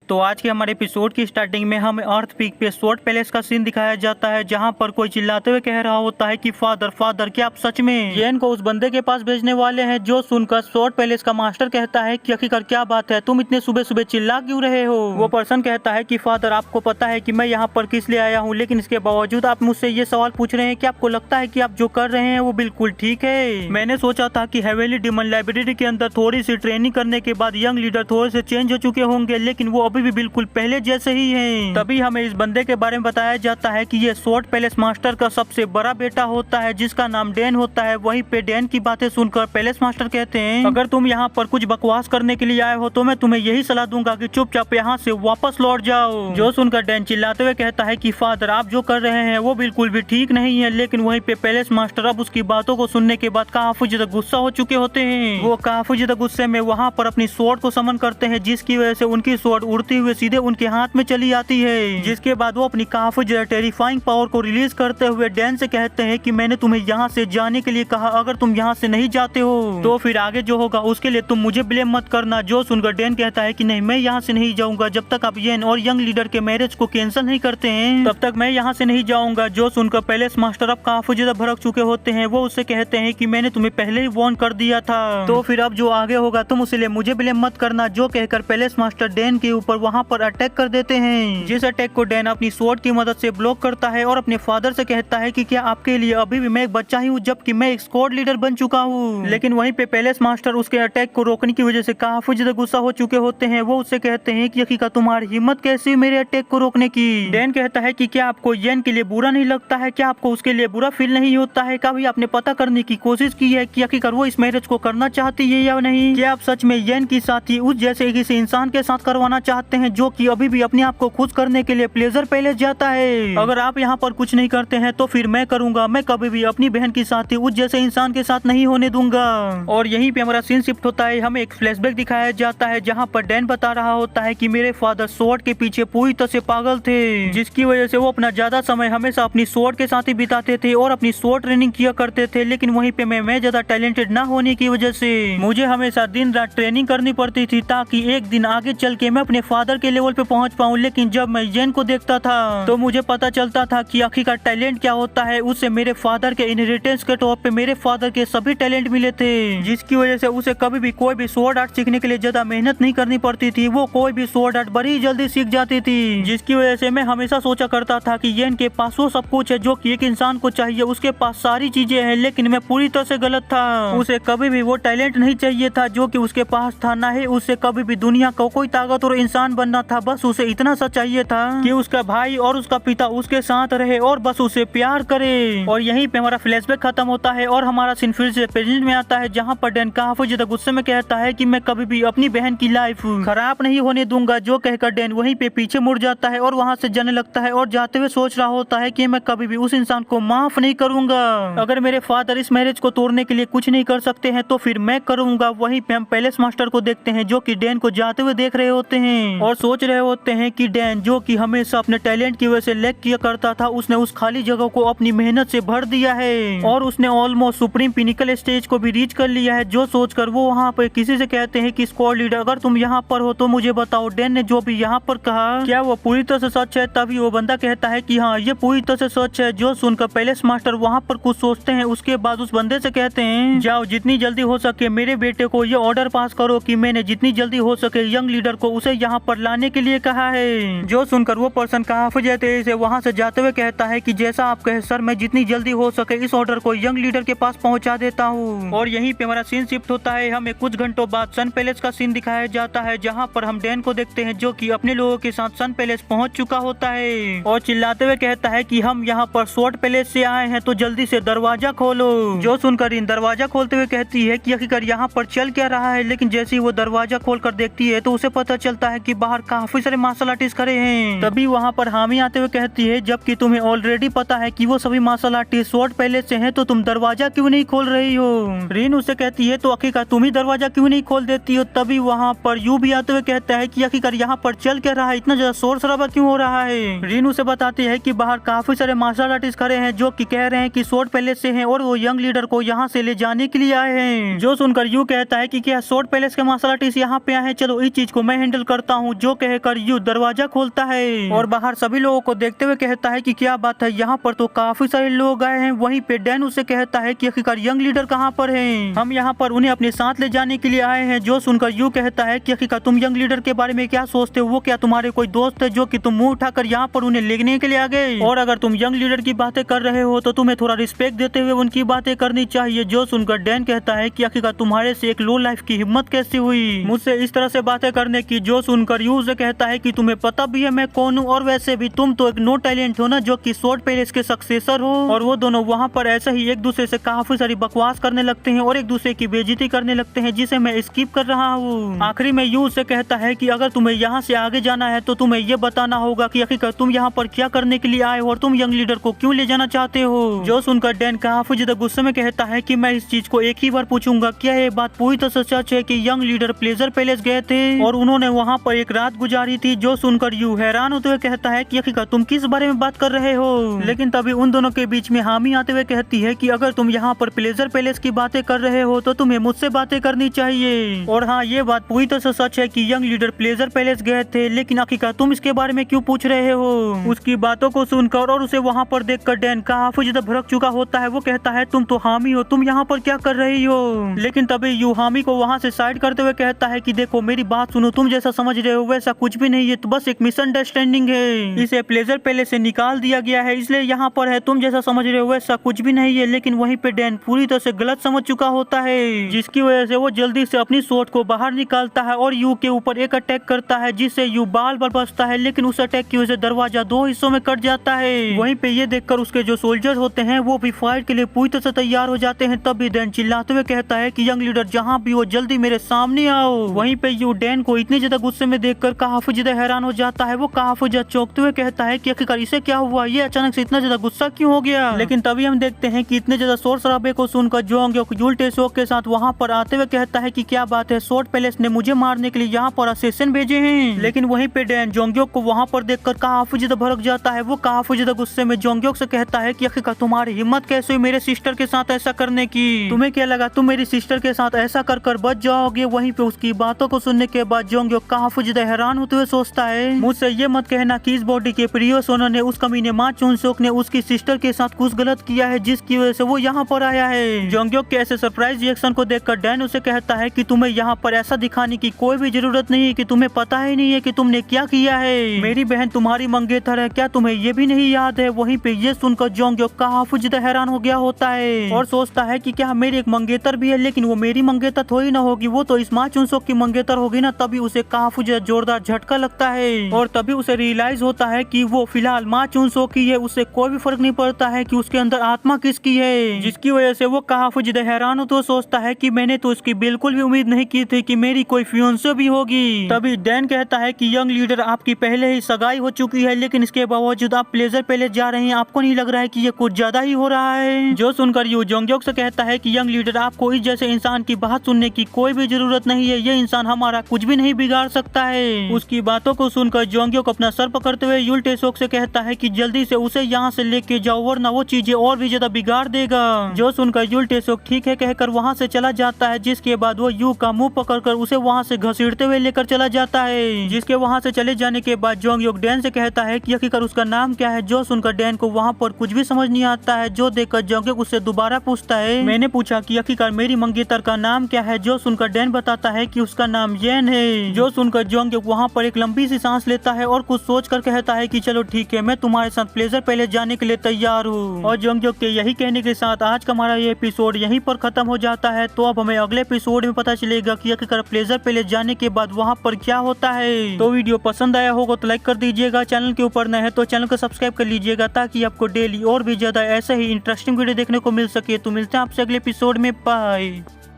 तो आज के हमारे एपिसोड की स्टार्टिंग में हमें अर्थ पीक पे स्वॉर्ड पैलेस का सीन दिखाया जाता है, जहां पर कोई चिल्लाते हुए कह रहा होता है कि फादर फादर क्या आप सच में येन को उस बंदे के पास भेजने वाले हैं। जो सुनकर स्वॉर्ड पैलेस का मास्टर कहता है कि आखिरकार क्या बात है, तुम इतने सुबह सुबह चिल्ला क्यों रहे हो। वो पर्सन कहता है कि फादर आपको पता है कि मैं यहाँ पर किस लिए आया हूँ, लेकिन इसके बावजूद आप मुझसे ये सवाल पूछ रहे हैं कि आपको लगता है कि आप जो कर रहे हैं वो बिल्कुल ठीक है। मैंने सोचा था कि हेवेली डिमन लाइब्रेरी के अंदर थोड़ी सी ट्रेनिंग करने के बाद यंग लीडर थोड़े से चेंज हो चुके होंगे, लेकिन वो अभी भी बिल्कुल पहले जैसे ही हैं। तभी हमें इस बंदे के बारे में बताया जाता है कि ये स्वॉर्ड पैलेस मास्टर का सबसे बड़ा बेटा होता है, जिसका नाम डैन होता है। वहीं पे डैन की बातें सुनकर पैलेस मास्टर कहते हैं, अगर तुम यहाँ पर कुछ बकवास करने के लिए आए हो तो मैं तुम्हें यही सलाह दूंगा कि चुपचाप यहाँ से वापस लौट जाओ। जो सुनकर डैन चिल्लाते हुए कहता है कि फादर आप जो कर रहे हैं वो बिल्कुल भी ठीक नहीं है। लेकिन वहीं पे पैलेस मास्टर अब उसकी बातों को सुनने के बाद काफी ज्यादा गुस्सा हो चुके होते हैं। वो काफी ज्यादा गुस्से में वहाँ पर अपनी स्वॉर्ड को समन करते हैं, जिसकी वजह से उनकी स्वॉर्ड उड़ती हुए सीधे उनके हाथ में चली आती है। जिसके बाद वो अपनी काफी ज्यादा टेरिफाइंग पावर को रिलीज करते हुए डैन से कहते हैं कि मैंने तुम्हें यहाँ से जाने के लिए कहा, अगर तुम यहाँ से नहीं जाते हो तो फिर आगे जो होगा उसके लिए तुम मुझे ब्लेम मत करना। जो सुनकर डैन कहता है कि नहीं, मैं यहाँ से नहीं जाऊंगा जब तक आप येन और यंग लीडर के मैरिज को कैंसिल नहीं करते हैं, तब तक मैं यहाँ से नहीं जाऊंगा। जो सुनकर पैलेस मास्टर अब काफी ज्यादा भड़क चुके होते हैं। वो उससे कहते हैं कि मैंने तुम्हें पहले ही वार्न कर दिया था, तो फिर अब जो आगे होगा तुम उसे लिए मुझे ब्लेम मत करना। जो कहकर पैलेस मास्टर डैन के ऊपर वहाँ पर अटैक कर देते हैं, जिस अटैक को डैन अपनी स्वॉर्ड की मदद से ब्लॉक करता है और अपने फादर से कहता है कि क्या आपके लिए अभी भी मैं एक बच्चा ही हूँ, जबकि मैं एक स्क्वाड लीडर बन चुका हूँ। लेकिन वहीं पे पैलेस मास्टर उसके अटैक को रोकने की वजह से काफी ज्यादा गुस्सा हो चुके होते हैं। वो उससे कहते हैं कि आखिरकार तुम्हारी हिम्मत कैसी मेरे अटैक को रोकने की। डैन कहता है कि क्या आपको येन के लिए बुरा नहीं लगता है, क्या आपको उसके लिए बुरा फील नहीं होता है, कभी आपने पता करने की कोशिश की है कि आखिरकार वो इस मैरिज को करना चाहती है या नहीं। क्या आप सच में येन की साथी उस जैसे किसी इंसान के साथ करवाना चाहते हैं जो कि अभी भी अपने आप को खुश करने के लिए प्लेजर पैलेस जाता है। अगर आप यहाँ पर कुछ नहीं करते हैं तो फिर मैं करूंगा। मैं कभी भी अपनी बहन की साथी उस जैसे इंसान के साथ नहीं होने दूंगा। और यहीं पे हमारा सीन शिफ्ट होता है। हमें एक फ्लैशबैक दिखाया जाता है जहाँ पर डैन बता रहा होता है कि मेरे फादर स्वॉर्ड के पीछे पूरी तरह से पागल थे, जिसकी वजह से वो अपना ज्यादा समय हमेशा अपनी स्वॉर्ड के साथ ही बिताते थे और अपनी स्वॉर्ड ट्रेनिंग किया करते थे। लेकिन वहीं पे मैं ज्यादा टैलेंटेड ना होने की वजह से मुझे हमेशा दिन रात ट्रेनिंग करनी पड़ती थी, ताकि एक दिन आगे चल के मैं अपने फादर के लेवल पे पहुंच पाऊं। लेकिन जब मैं येन को देखता था तो मुझे पता चलता था कि आखिरकार टैलेंट क्या होता है। उससे मेरे फादर के इनहेरिटेंस के तौर पे मेरे फादर के सभी टैलेंट मिले थे, जिसकी वजह से उसे कभी भी कोई भी स्वॉर्ड आर्ट सीखने के लिए ज्यादा मेहनत नहीं करनी पड़ती थी। वो कोई भी स्वॉर्ड आर्ट बड़ी जल्दी सीख जाती थी, जिसकी वजह से मैं हमेशा सोचा करता था कि येन के पास वो सब कुछ है जो कि एक इंसान को चाहिए, उसके पास सारी चीजें हैं। लेकिन मैं पूरी तरह से गलत था। उसे कभी भी वो टैलेंट नहीं चाहिए था जो कि उसके पास था, ना ही उसे कभी भी दुनिया का कोई ताकतवर इंसान बनना था। बस उसे इतना सा चाहिए था कि उसका भाई और उसका पिता उसके साथ रहे और बस उसे प्यार करे। और यहीं पे हमारा फ्लैशबैक खत्म होता है और हमारा सीन फिर से प्रेजेंट में आता है, जहाँ पर डैन काफी ज्यादा गुस्से में कहता है कि मैं कभी भी अपनी बहन की लाइफ खराब नहीं होने दूंगा। जो कहकर डैन वहीं पे पीछे मुड़ जाता है और वहाँ से जाने लगता है और जाते हुए सोच रहा होता है कि मैं कभी भी उस इंसान को माफ नहीं करूंगा। अगर मेरे फादर इस मैरिज को तोड़ने के लिए कुछ नहीं कर सकते हैं तो फिर मैं करूंगा। वहीं पे हम पैलेस मास्टर को देखते हैं जो कि डैन को जाते हुए देख रहे होते हैं और सोच रहे होते हैं कि डैन जो कि हमेशा अपने टैलेंट की वजह से लैक किया करता था, उसने उस खाली जगह को अपनी मेहनत से भर दिया है और उसने ऑलमोस्ट सुप्रीम पिनिकल स्टेज को भी रीच कर लिया है। जो सोचकर वो वहाँ पे किसी से कहते हैं कि स्क्वाड लीडर अगर तुम यहाँ पर हो तो मुझे बताओ डैन ने जो भी यहाँ पर कहा क्या वो पूरी तरह से सच है। तभी वो बंदा कहता है कि हाँ ये पूरी तरह से सच है। जो सुनकर पैलेस मास्टर वहाँ पर कुछ सोचते हैं, उसके बाद उस बंदे से कहते हैं जाओ जितनी जल्दी हो सके मेरे बेटे को ये ऑर्डर पास करो कि मैंने जितनी जल्दी हो सके यंग लीडर को उसे यहाँ पर लाने के लिए कहा है। जो सुनकर वो पर्सन काफी तेजी से वहाँ से जाते हुए कहता है कि जैसा आप कहे सर, मैं जितनी जल्दी हो सके इस ऑर्डर को यंग लीडर के पास पहुँचा देता हूँ। और यहीं पे हमारा सीन शिफ्ट होता है। हमें कुछ घंटों बाद सन पैलेस का सीन दिखाया जाता है, जहाँ पर हम डैन को देखते हैं जो कि अपने लोगों के साथ सन पैलेस पहुँच चुका होता है और चिल्लाते हुए कहता है कि हम यहाँ पर स्वॉर्ड पैलेस से आए हैं तो जल्दी से दरवाजा खोलो। जो सुनकर इन दरवाजा खोलते हुए कहती है कि आखिरकार यहाँ पर चल क्या रहा है। लेकिन जैसे ही वो दरवाजा खोलकर देखती है तो उसे पता चलता है कि बाहर काफी सारे मार्शल आर्टिस्ट खड़े हैं। तभी वहाँ पर हामी आते हुए कहती है जबकि तुम्हें ऑलरेडी पता है कि वो सभी मार्शल आर्टिस्ट स्वॉर्ड पैलेस से हैं, तो तुम दरवाजा क्यों नहीं खोल रही हो। रीन उसे कहती है तो आखिरकार तुम ही दरवाजा क्यों नहीं खोल देती हो। तभी वहाँ पर यू भी आते हुए कहता है कि आखिरकार यहाँ पर चल क्या रहा है, इतना ज्यादा शोर शराबा क्यों हो रहा है। रीन उसे बताती है कि बाहर काफी सारे मार्शल आर्टिस्ट खड़े हैं जो कि कह रहे हैं कि स्वॉर्ड पैलेस से हैं और वो यंग लीडर को यहाँ से ले जाने के लिए आए हैं। जो सुनकर यू कहता है कि क्या स्वॉर्ड पैलेस के मार्शल आर्टिस्ट यहाँ पे आए हैं, चलो इस चीज को मैं हैंडल करता हूँ, जो कहकर यू दरवाजा खोलता है और बाहर सभी लोगों को देखते हुए कहता है कि क्या बात है, यहाँ पर तो काफी सारे लोग आए हैं। वहीं पे डैन उसे कहता है कि आखिरकार यंग लीडर कहाँ पर हैं? हम यहाँ पर उन्हें अपने साथ ले जाने के लिए आए हैं। जो सुनकर यू कहता है कि आखिरकार तुम यंग लीडर के बारे में क्या सोचते हो? वो क्या तुम्हारे कोई दोस्त है जो कि तुम मुंह उठाकर यहाँ पर उन्हें लेने के लिए आ गए? और अगर तुम यंग लीडर की बातें कर रहे हो तो तुम्हें थोड़ा रिस्पेक्ट देते हुए उनकी बातें करनी चाहिए। जो सुनकर डैन कहता है कि आखिरकार तुम्हारे से एक लो लाइफ की हिम्मत कैसे हुई मुझसे इस तरह से बातें करने की? जो सुनकर यू से कहता है कि तुम्हें पता भी है मैं कौन हूँ, और वैसे भी तुम तो एक नो टैलेंट हो ना, जो कि स्वॉर्ड पैलेस के सक्सेसर हो। और वो दोनों वहाँ पर ऐसे ही एक दूसरे से काफी सारी बकवास करने लगते हैं और एक दूसरे की बेइज्जती करने लगते हैं, जिसे मैं स्किप कर रहा हूँ। आखिरी में यू से कहता है कि अगर तुम्हें यहाँ से आगे जाना है तो तुम्हें ये बताना होगा कि आखिरकार तुम यहाँ पर क्या करने के लिए आए हो और तुम यंग लीडर को क्यों ले जाना चाहते हो। जो सुनकर डैन काफी ज्यादा गुस्से में कहता है कि मैं इस चीज को एक ही बार पूछूंगा, क्या ये बात पूरी तरह से सच है कि यंग लीडर प्लेजर पैलेस गए थे और उन्होंने वहाँ पर एक रात गुजारी थी? जो सुनकर यू हैरान होते हुए कहता है कि आखिरकार तुम किस बारे में बात कर रहे हो? लेकिन तभी उन दोनों के बीच में हामी आते हुए कहती है कि अगर तुम यहाँ पर प्लेजर पैलेस की बातें कर रहे हो तो तुम्हें मुझसे बातें करनी चाहिए। और हाँ, ये बात पूरी तरह से सच है कि यंग लीडर प्लेजर पैलेस गए थे, लेकिन आखिरकार तुम इसके बारे में क्यों पूछ रहे हो? उसकी बातों को सुनकर और उसे वहाँ पर देखकर डैन काफी ज्यादा भड़क चुका होता है। वो कहता है तुम तो हामी हो, तुम यहाँ पर क्या कर रही हो? लेकिन तभी यू हामी को वहाँ से साइड करते हुए कहता है कि देखो मेरी बात सुनो, तुम जैसा समझ रहे हो वैसा कुछ भी नहीं है, तो बस एक मिसअंडरस्टैंडिंग है। इसे प्लेजर पैलेस से निकाल दिया गया है इसलिए यहाँ पर है, तुम जैसा समझ रहे हो वैसा कुछ भी नहीं है। लेकिन वहीं पे डैन पूरी तरह से गलत समझ चुका होता है, जिसकी वजह से वो जल्दी से अपनी सोट को बाहर निकालता है और यू के ऊपर एक अटैक करता है, जिससे यू बाल बाल बचता है। लेकिन उस अटैक की वजह से दरवाजा दो हिस्सों में कट जाता है। वहीं पे ये देखकर उसके जो सोल्जर होते हैं वो भी फाइट के लिए पूरी तरह से तैयार हो जाते हैं। तभी डैन चिल्लाते हुए कहता है कि यंग लीडर जहाँ भी हो जल्दी मेरे सामने आओ। वहीं पे यू डैन को इतनी ज्यादा गुस्से में देखकर काफी ज्यादा हैरान हो जाता है। वो काफी ज्यादा चौंकते हुए कहता है कि आखिरकार इसे क्या हुआ, ये अचानक से इतना ज्यादा गुस्सा क्यों हो गया? लेकिन तभी हम देखते हैं कि इतने ज्यादा शोर शराबे को सुनकर जोंगयोक युलटेसोक के साथ वहाँ पर आते हुए कहता है कि क्या बात है, स्वॉर्ड पैलेस ने मुझे मारने के लिए यहाँ पर असेसिन भेजे हैं। लेकिन वहीं पे डैन जोंगयोक को वहाँ पर देखकर काफी ज्यादा भड़क जाता है। वो काफी ज्यादा गुस्से में जोंगयोक से कहता है कि आखिरकार तुम्हारी हिम्मत कैसे हुई मेरे सिस्टर के साथ ऐसा करने की? तुम्हें क्या लगा तुम मेरी सिस्टर के साथ ऐसा कर कर बच जाओगे? वहीं पे उसकी बातों को सुनने के बाद जोंगयोक काफी ज्यादा हैरान होते हुए सोचता है, मुझसे ये मत कहना कि इस बॉडी के प्रियो सोना ने, उस कमीने मा चुनसोक ने उसकी सिस्टर के साथ कुछ गलत किया है जिसकी वजह से वो यहाँ पर आया है। जोंगयोक के ऐसे सरप्राइज रिएक्शन को देखकर डैन उसे कहता है कि तुम्हें यहाँ पर ऐसा दिखाने की कोई भी जरूरत नहीं है कि तुम्हें पता ही नहीं है कि तुमने क्या किया है। मेरी बहन तुम्हारी मंगेतर है, क्या तुम्हें ये भी नहीं याद है? वहीं पे ये सुनकर जोंगयोक काफी ज्यादा हैरान हो गया होता है और सोचता है कि क्या मेरी एक मंगेतर भी है, लेकिन वो मेरी मंगेतर थोड़ी ना होगी, वो तो इस मा चुनसोक की मंगेतर होगी ना। तभी उसे काफी ज्यादा जोरदार झटका लगता है और तभी उसे रियलाइज होता है कि वो फिलहाल मा चुनसोक की है, उससे कोई भी फर्क नहीं पड़ता है कि उसके अंदर आत्मा किसकी है। जिसकी वजह से वो काफी ज्यादा हैरान हो तो सोचता है कि मैंने तो इसकी बिल्कुल भी उम्मीद नहीं की थी कि मेरी कोई फियोंसे भी होगी। तभी डैन कहता है कि यंग लीडर आपकी पहले ही सगाई हो चुकी है, लेकिन इसके बावजूद आप प्लेजर पैलेस जा रहे हैं, आपको नहीं लग रहा है कि ये कुछ ज्यादा ही हो रहा है? जो सुनकर यू जोंगयोक से कहता है कि यंग लीडर आपको इस जैसे इंसान की बात सुनने की कोई भी जरूरत नहीं है, ये इंसान हमारा कुछ भी नहीं बिगाड़ सकता है। उसकी बातों को सुनकर जोंगयोक अपना सर पकड़ते हुए युलटेसोक से कहता है कि जल्दी से उसे यहाँ से लेके जाओ वरना वो चीजें और भी ज्यादा बिगाड़ देगा। जो सुनकर युलटेसोक ठीक है कहकर वहाँ से चला जाता है, जिसके बाद वो यू का मुंह पकड़कर उसे वहाँ से घसीटते हुए लेकर चला जाता है। जिसके वहाँ से चले जाने के बाद जोंगयोक डैन से कहता है कि आखिरकार उसका नाम क्या है। जो सुनकर डैन को वहाँ पर कुछ भी समझ नहीं आता है। जो देखकर जोंगयोक उससे दोबारा पूछता है, मैंने पूछा कि आखिरकार मेरी मंगेतर का नाम क्या है? जो सुनकर डैन बताता है कि उसका नाम येन है। जो सुनकर जोंगयोक वहाँ पर एक लंबी सी सांस लेता है और कुछ सोच कर कहता है कि चलो ठीक है, मैं तुम्हारे साथ प्लेजर पैलेस जाने के लिए तैयार हूँ। और जोंगयोक के यही कहने के साथ आज का हमारा ये एपिसोड यहीं पर खत्म हो जाता है। तो अब हमें अगले एपिसोड में पता चलेगा कि आखिरकार प्लेजर पैलेस जाने के बाद वहाँ पर क्या होता है। तो वीडियो पसंद आया होगा तो लाइक कर दीजिएगा, चैनल के ऊपर नए हैं तो चैनल को सब्सक्राइब कर लीजिएगा ताकि आपको डेली और भी ज्यादा ऐसे ही इंटरेस्टिंग वीडियो देखने को मिल सके। तो मिलते हैं आपसे अगले एपिसोड में, बाय।